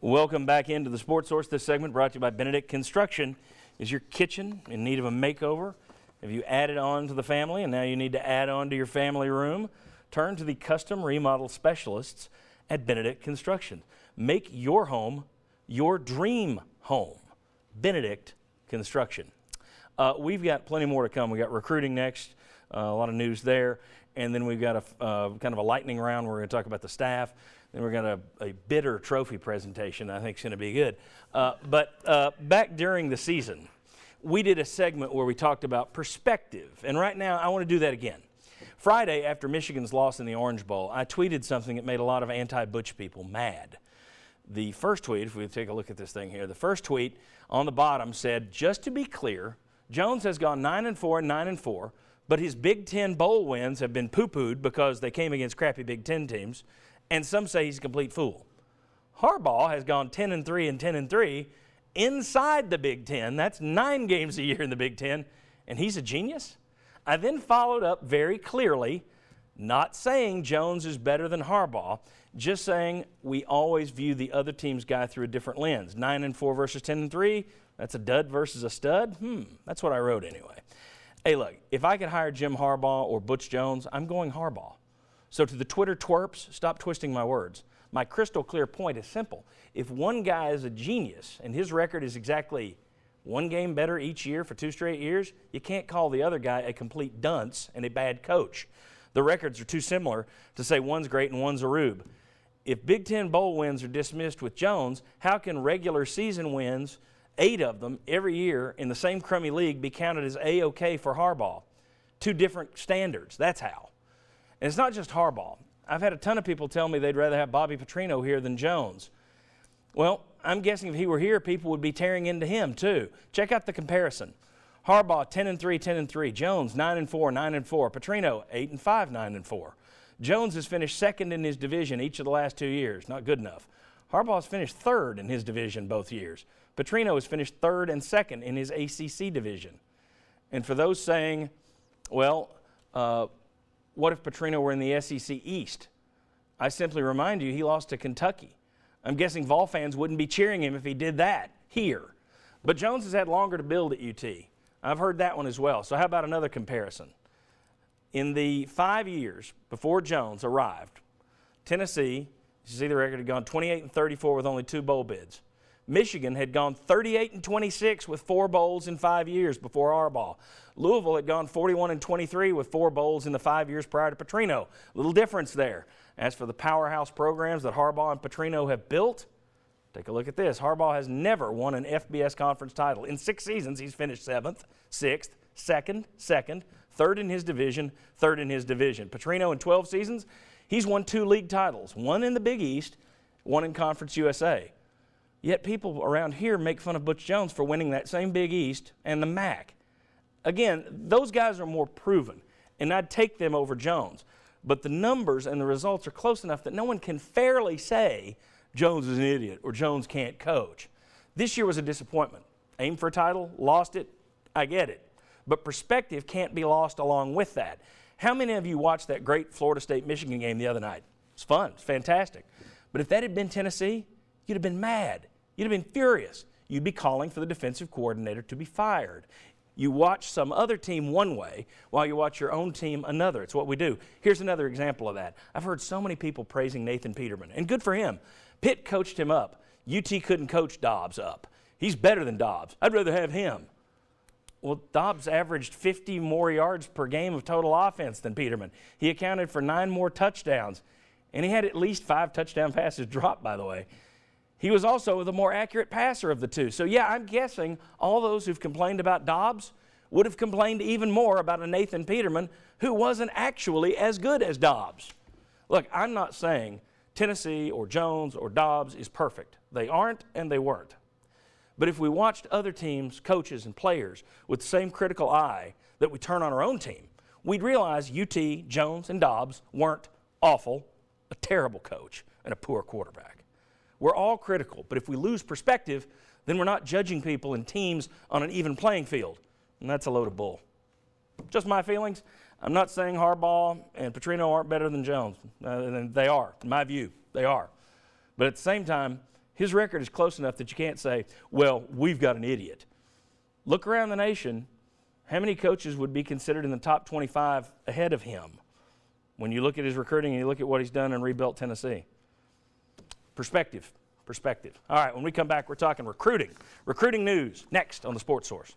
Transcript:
Welcome back into the Sports Source. This segment brought to you by Benedict Construction. Is your kitchen in need of a makeover? Have you added on to the family and now you need to add on to your family room? Turn to the custom remodel specialists at Benedict Construction. Make your home your dream home. Benedict Construction. We've got plenty more to come. We got recruiting next, a lot of news there, and then we've got a kind of a lightning round where we're going to talk about the staff. Then we're going to a bitter trophy presentation I think is going to be good. But back during the season, we did a segment where we talked about perspective, and right now I want to do that again. Friday, after Michigan's loss in the Orange Bowl, I tweeted something that made a lot of anti-Butch people mad. The first tweet, if we take a look at this thing here, the first tweet on the bottom said, just to be clear, Jones has gone 9-4 and 9-4, but his Big Ten bowl wins have been poo-pooed because they came against crappy Big Ten teams, and some say he's a complete fool. Harbaugh has gone 10-3 and 10-3 inside the Big Ten. That's 9 games a year in the Big Ten, and he's a genius? I then followed up very clearly, not saying Jones is better than Harbaugh, just saying we always view the other team's guy through a different lens. 9-4 versus 10-3, that's a dud versus a stud? That's what I wrote anyway. Hey, look, if I could hire Jim Harbaugh or Butch Jones, I'm going Harbaugh. So to the Twitter twerps, stop twisting my words. My crystal clear point is simple. If one guy is a genius and his record is exactly one game better each year for 2 straight years, you can't call the other guy a complete dunce and a bad coach. The records are too similar to say one's great and one's a rube. If Big Ten bowl wins are dismissed with Jones, how can regular season wins, 8 of them every year in the same crummy league, be counted as A-OK for Harbaugh? 2 different standards, that's how. And it's not just Harbaugh. I've had a ton of people tell me they'd rather have Bobby Petrino here than Jones. Well, I'm guessing if he were here, people would be tearing into him too. Check out the comparison. Harbaugh 10-3, 10-3. Jones 9-4, 9-4. Petrino 8-5, 9-4. Jones has finished second in his division each of the last 2 years. Not good enough. Harbaugh's finished third in his division both years. Petrino has finished third and second in his ACC division. And for those saying, well, what if Petrino were in the SEC East? I simply remind you he lost to Kentucky. I'm guessing Vol fans wouldn't be cheering him if he did that here. But Jones has had longer to build at UT. I've heard that one as well. So how about another comparison? In the 5 years before Jones arrived, Tennessee, you see the record, had gone 28-34 with only 2 bowl bids. Michigan had gone 38-26 with 4 bowls in 5 years before Harbaugh. Louisville had gone 41-23 with 4 bowls in the 5 years prior to Petrino. Little difference there. As for the powerhouse programs that Harbaugh and Petrino have built, take a look at this. Harbaugh has never won an FBS conference title. In 6 seasons, he's finished 7th, 6th, 2nd, 3rd in his division, 3rd in his division. Petrino in 12 seasons, he's won 2 league titles, one in the Big East, one in Conference USA. Yet people around here make fun of Butch Jones for winning that same Big East and the MAC. Again, those guys are more proven, and I'd take them over Jones. But the numbers and the results are close enough that no one can fairly say Jones is an idiot or Jones can't coach. This year was a disappointment. Aimed for a title, lost it, I get it. But perspective can't be lost along with that. How many of you watched that great Florida State-Michigan game the other night? It's fun. It's fantastic. But if that had been Tennessee, you'd have been mad. You'd have been furious. You'd be calling for the defensive coordinator to be fired. You watch some other team one way while you watch your own team another. It's what we do. Here's another example of that. I've heard so many people praising Nathan Peterman, and good for him. Pitt coached him up. UT couldn't coach Dobbs up. He's better than Dobbs. I'd rather have him. Well, Dobbs averaged 50 more yards per game of total offense than Peterman. He accounted for 9 more touchdowns, and he had at least 5 touchdown passes dropped, by the way. He was also the more accurate passer of the two. So, yeah, I'm guessing all those who've complained about Dobbs would have complained even more about a Nathan Peterman who wasn't actually as good as Dobbs. Look, I'm not saying Tennessee or Jones or Dobbs is perfect. They aren't and they weren't. But if we watched other teams, coaches, and players with the same critical eye that we turn on our own team, we'd realize UT, Jones, and Dobbs weren't awful, a terrible coach, and a poor quarterback. We're all critical, but if we lose perspective, then we're not judging people and teams on an even playing field, and that's a load of bull. Just my feelings. I'm not saying Harbaugh and Petrino aren't better than Jones. They are, in my view, they are. But at the same time, His record is close enough that you can't say, well, we've got an idiot. Look around the nation. How many coaches would be considered in the top 25 ahead of him when you look at his recruiting and you look at what he's done and rebuilt Tennessee? Perspective. All right, when we come back, we're talking recruiting. Recruiting news next on The Sports Source.